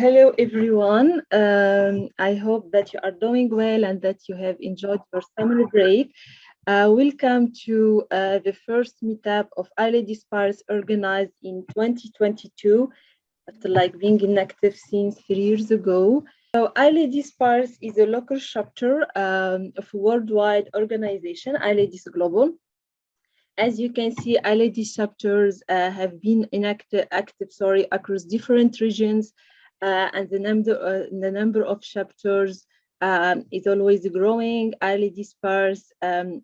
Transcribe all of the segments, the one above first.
Hello, everyone. I hope that you are doing well and that you have enjoyed your summer break. Welcome to the first meetup of Ali Dispersed organized in 2022, after being inactive since 3 years ago. So Ali Dispersed is a local chapter of a worldwide organization, Ali Dis Global. As you can see, ILD chapters have been active across different regions, and the number of chapters is always growing. ILD Disperse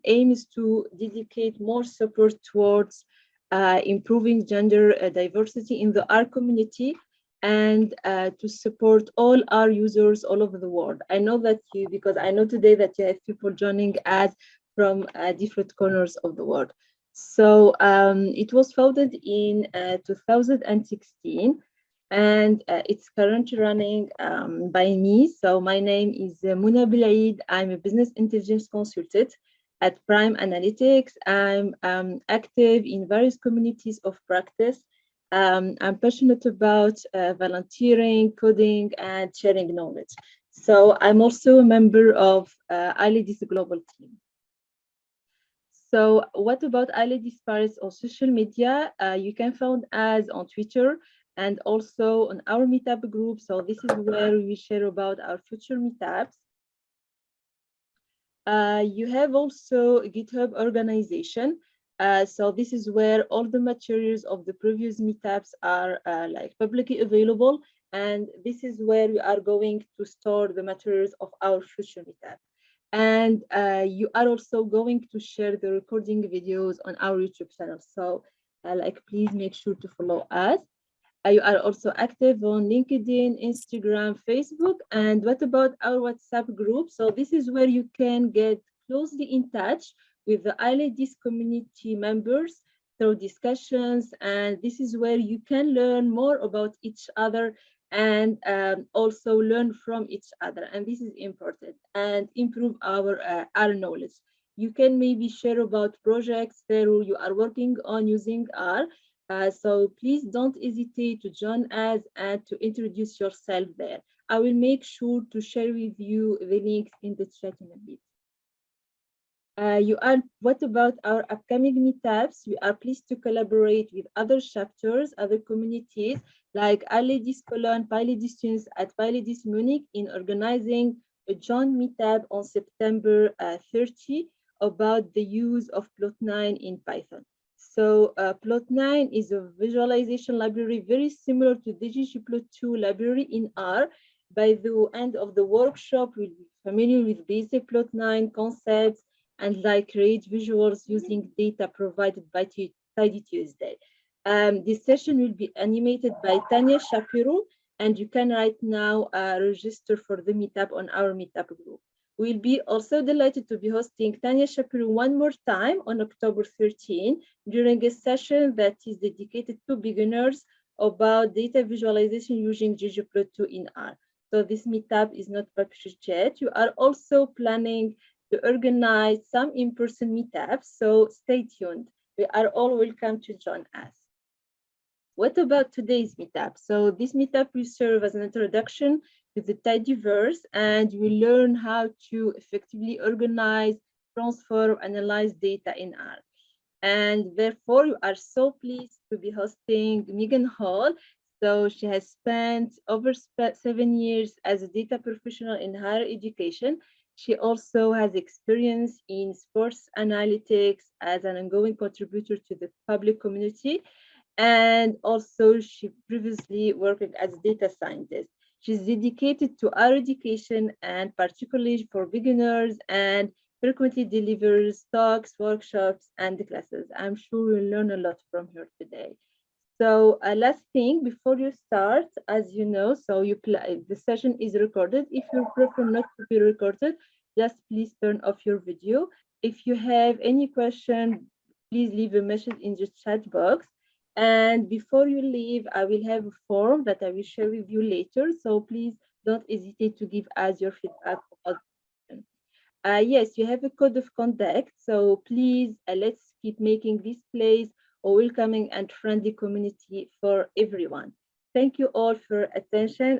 aims to dedicate more support towards improving gender diversity in the R community and to support all our users all over the world. I know that because I know today that you have people joining us from different corners of the world. So it was founded in 2016, and it's currently running by me. So my name is Muna Bilaid. I'm a business intelligence consultant at Prime Analytics. I'm active in various communities of practice. I'm passionate about volunteering, coding, and sharing knowledge. So I'm also a member of ILD's global team. So what about Ali Dispersed on social media? You can find us on Twitter and also on our meetup group. So this is where we share about our future meetups. You have also GitHub Organization. So this is where all the materials of the previous meetups are publicly available. And this is where we are going to store the materials of our future meetup. And you are also going to share the recording videos on our YouTube channel. So please make sure to follow us. You are also active on LinkedIn, Instagram, Facebook. And what about our WhatsApp group? So this is where you can get closely in touch with the ILD's community members through discussions. And this is where you can learn more about each other and also learn from each other. And this is important and improve our knowledge. You can maybe share about projects that you are working on using R. So please don't hesitate to join us and to introduce yourself there. I will make sure to share with you the links in the chat in a bit. What about our upcoming meetups? We are pleased to collaborate with other chapters, other communities like Alidis Cologne, Pilidis Tunis at Pilidis Munich in organizing a joint meetup on September 30 about the use of Plot9 in Python. So Plot9 is a visualization library very similar to the ggplot2 library in R. By the end of the workshop, we'll be familiar with basic Plot9 concepts and create visuals using data provided by Tidy Tuesday. This session will be animated by Tanya Shapiro, and you can right now register for the meetup on our meetup group. We'll be also delighted to be hosting Tanya Shapiro one more time on October 13 during a session that is dedicated to beginners about data visualization using ggplot2 in R. So this meetup is not published yet. You are also planning to organize some in-person meetups, so stay tuned. We are all welcome to join us. What about today's meetup? So this meetup will serve as an introduction to the Tidyverse, and we learn how to effectively organize, transform, analyze data in R. And therefore, we are so pleased to be hosting Megan Hall. So she has spent over 7 years as a data professional in higher education. She also has experience in sports analytics as an ongoing contributor to the public community. And also she previously worked as a data scientist. She's dedicated to our education and particularly for beginners and frequently delivers talks, workshops, and classes. I'm sure we'll learn a lot from her today. So last thing before you start, as you know, so the session is recorded. If you prefer not to be recorded, just please turn off your video. If you have any question, please leave a message in the chat box. And before you leave, I will have a form that I will share with you later. So please don't hesitate to give us your feedback about the question. Yes, you have a code of conduct. So please, let's keep making this place a welcoming and friendly community for everyone. Thank you all for attention.